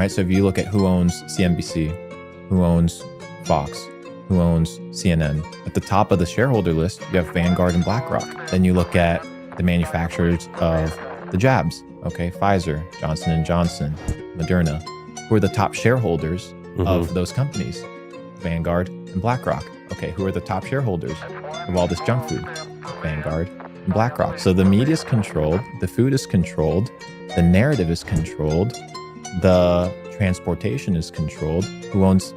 right? So if you look at who owns CNBC, who owns Fox, who owns CNN, at the top of the shareholder list, you have Vanguard and BlackRock. Then you look at the manufacturers of the jabs, okay? Pfizer, Johnson & Johnson, Moderna, who are the top shareholders of those companies? Vanguard and BlackRock. Okay, who are the top shareholders of all this junk food? Vanguard and BlackRock. So the media is controlled, the food is controlled, the narrative is controlled, the transportation is controlled. Who owns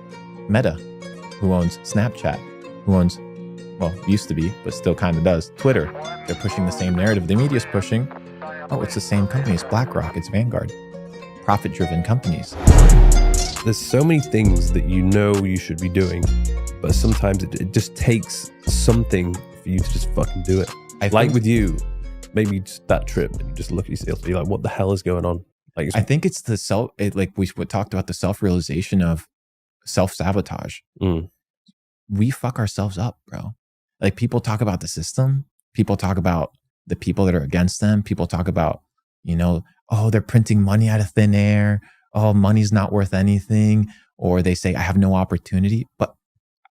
Meta? Who owns Snapchat? Who owns, well, used to be, but still kind of does, Twitter? They're pushing the same narrative the media is pushing. Oh, it's the same company. It's BlackRock, it's Vanguard. Profit-driven companies. There's so many things that you know you should be doing, but sometimes it just takes something for you to just fucking do it. Like with you, maybe just that trip, and you just look at yourself and you're like, what the hell is going on? Like, I think it's the like we talked about the self-realization of self-sabotage. We fuck ourselves up, bro. Like people talk about the system. People talk about the people that are against them. People talk about, you know, oh, they're printing money out of thin air. Oh, money's not worth anything. Or they say, I have no opportunity. But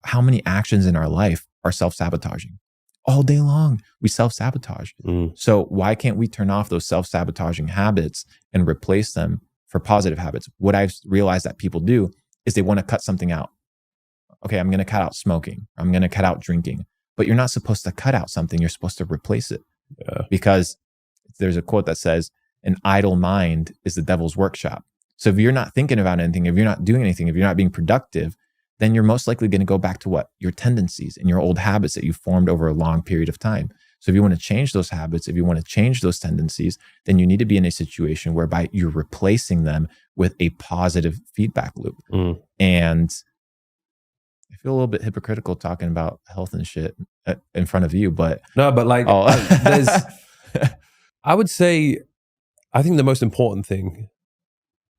how many actions in our life are self-sabotaging? All day long, we self-sabotage. So why can't we turn off those self-sabotaging habits and replace them for positive habits? What I've realized that people do is they want to cut something out. Okay, I'm going to cut out smoking. I'm going to cut out drinking. But you're not supposed to cut out something. You're supposed to replace it. Because there's a quote that says, an idle mind is the devil's workshop. So if you're not thinking about anything, if you're not doing anything, if you're not being productive, then you're most likely going to go back to what? Your tendencies and your old habits that you formed over a long period of time. So if you want to change those habits, if you want to change those tendencies, then you need to be in a situation whereby you're replacing them with a positive feedback loop. And I feel a little bit hypocritical talking about health and shit in front of you, but no, but like, there's, I would say, I think the most important thing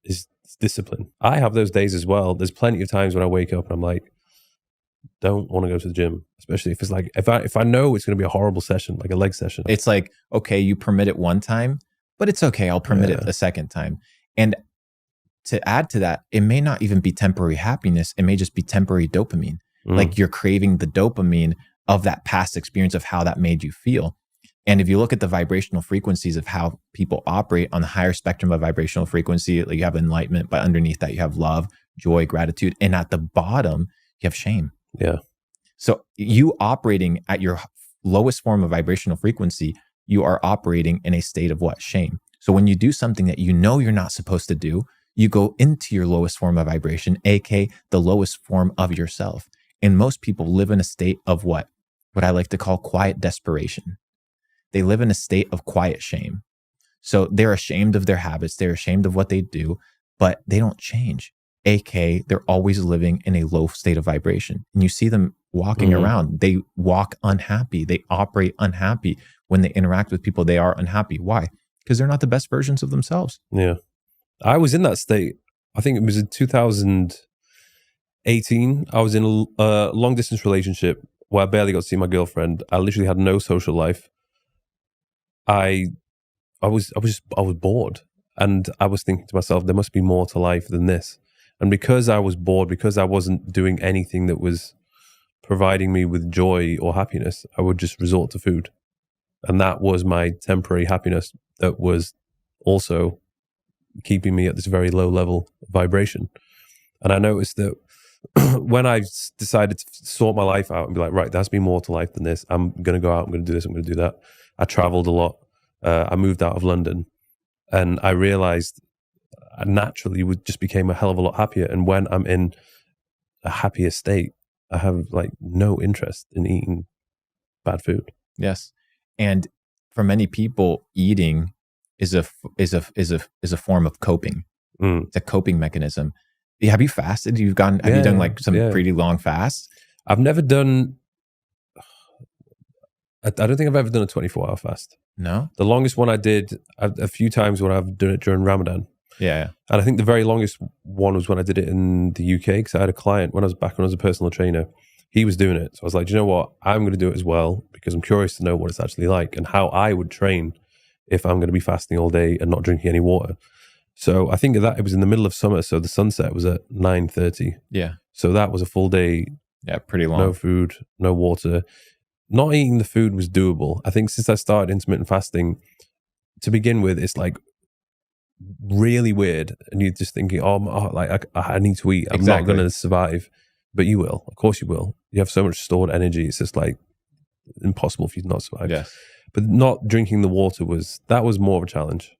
is discipline. I have those days as well. There's plenty of times when I wake up and I'm like, don't want to go to the gym, especially if it's like, if I know it's going to be a horrible session, like a leg session. It's like, okay, you permit it one time, but it's okay. I'll permit it a second time. And to add to that, it may not even be temporary happiness. It may just be temporary dopamine. Like you're craving the dopamine of that past experience of how that made you feel. And if you look at the vibrational frequencies of how people operate on the higher spectrum of vibrational frequency, like you have enlightenment, but underneath that you have love, joy, gratitude. And at the bottom, you have shame. Yeah. So you operating at your lowest form of vibrational frequency, you are operating in a state of what? Shame. So when you do something that you know you're not supposed to do, you go into your lowest form of vibration, aka the lowest form of yourself. And most people live in a state of what I like to call quiet desperation. They live in a state of quiet shame. So they're ashamed of their habits. They're ashamed of what they do, but they don't change. aka they're always living in a low state of vibration. And you see them walking around. They walk unhappy. They operate unhappy. When they interact with people, they are unhappy. Why? Because they're not the best versions of themselves. Yeah. I was in that state. I think it was in 2018. I was in a long distance relationship where I barely got to see my girlfriend. I literally had no social life. I was bored, and I was thinking to myself, there must be more to life than this. And because I was bored, because I wasn't doing anything that was providing me with joy or happiness, I would just resort to food. And that was my temporary happiness that was also keeping me at this very low level of vibration. And I noticed that when I decided to sort my life out and be like, right, there has to be more to life than this. I'm going to go out, I'm going to do this, I'm going to do that. I traveled a lot. I moved out of London, and I realized I naturally just became a hell of a lot happier. And when I'm in a happier state, I have like no interest in eating bad food. Yes. And for many people, eating is a form of coping. It's a coping mechanism. Have you fasted? Have you done like some pretty long fasts? I've never done, I don't think I've ever done a 24-hour fast. No? The longest one I did a few times when I've done it during Ramadan. Yeah. And I think the very longest one was when I did it in the UK, because I had a client when I was a personal trainer. He was doing it. So I was like, do you know what? I'm going to do it as well, because I'm curious to know what it's actually like and how I would train if I'm going to be fasting all day and not drinking any water. So I think that it was in the middle of summer. So the sunset was at 9:30. Yeah. So that was a full day. Yeah, pretty long. No food, no water. Not eating the food was doable. I think since I started intermittent fasting, to begin with, it's like really weird. And you're just thinking, I need to eat. I'm not going to survive. But you will. Of course you will. You have so much stored energy. It's just like impossible for you to not survive. Yes. But not drinking the water was more of a challenge.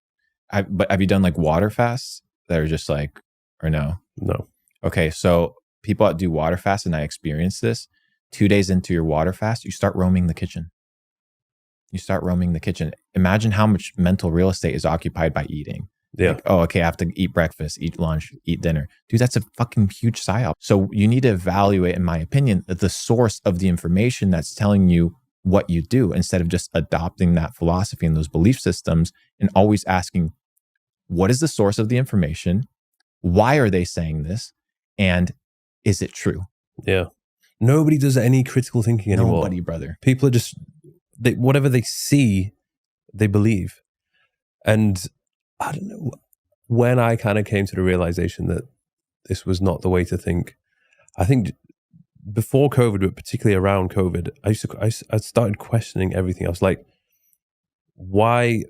But have you done like water fasts that are just like, or no? No. Okay. So people that do water fasts, and I experienced this, 2 days into your water fast, you start roaming the kitchen. Imagine how much mental real estate is occupied by eating. Yeah. Like, oh, okay, I have to eat breakfast, eat lunch, eat dinner. Dude, that's a fucking huge psyop. So you need to evaluate, in my opinion, the source of the information that's telling you what you do, instead of just adopting that philosophy and those belief systems, and always asking, what is the source of the information? Why are they saying this? And is it true? Yeah. Nobody does any critical thinking anymore. Nobody, brother. People are just, whatever they see, they believe. And I don't know, when I kind of came to the realization that this was not the way to think, I think before COVID, but particularly around COVID, I started questioning everything. I was like, why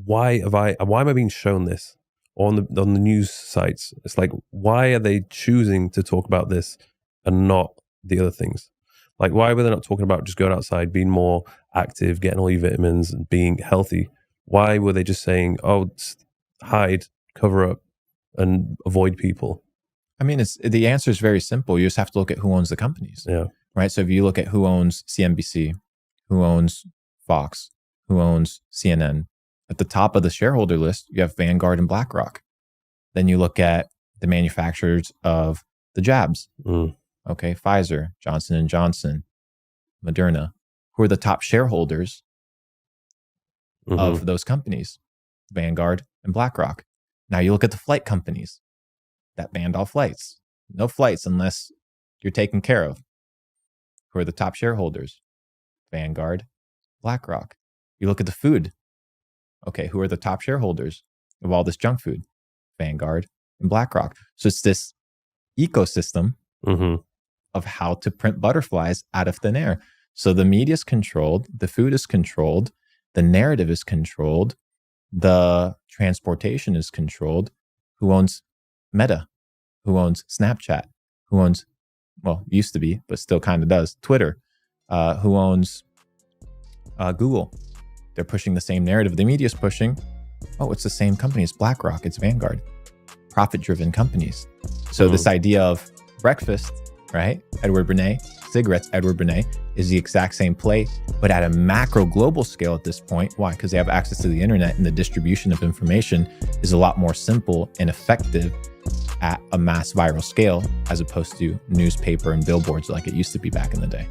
am I being shown this on the news sites? It's like, why are they choosing to talk about this and not the other things? Like, why were they not talking about just going outside, being more active, getting all your vitamins and being healthy? Why were they just saying, oh, hide, cover up, and avoid people? I mean, the answer is very simple. You just have to look at who owns the companies. Yeah. Right. So if you look at who owns CNBC, who owns Fox, who owns CNN, at the top of the shareholder list, you have Vanguard and BlackRock. Then you look at the manufacturers of the jabs. Okay. Pfizer, Johnson & Johnson, Moderna, who are the top shareholders of those companies, Vanguard and BlackRock. Now you look at the flight companies that banned all flights. No flights unless you're taken care of. Who are the top shareholders? Vanguard, BlackRock. You look at the food. Okay, who are the top shareholders of all this junk food? Vanguard and BlackRock. So it's this ecosystem of how to print butterflies out of thin air. So the media is controlled, the food is controlled, the narrative is controlled, the transportation is controlled. Who owns Meta? Who owns Snapchat? Who owns, well, used to be, but still kind of does, Twitter? Who owns Google? They're pushing the same narrative the media is pushing. Oh, it's the same company. It's BlackRock. It's Vanguard. Profit-driven companies. So this idea of breakfast, right? Edward Bernays, cigarettes, Edward Bernays, is the exact same play, but at a macro global scale at this point. Why? Because they have access to the internet, and the distribution of information is a lot more simple and effective at a mass viral scale, as opposed to newspaper and billboards like it used to be back in the day.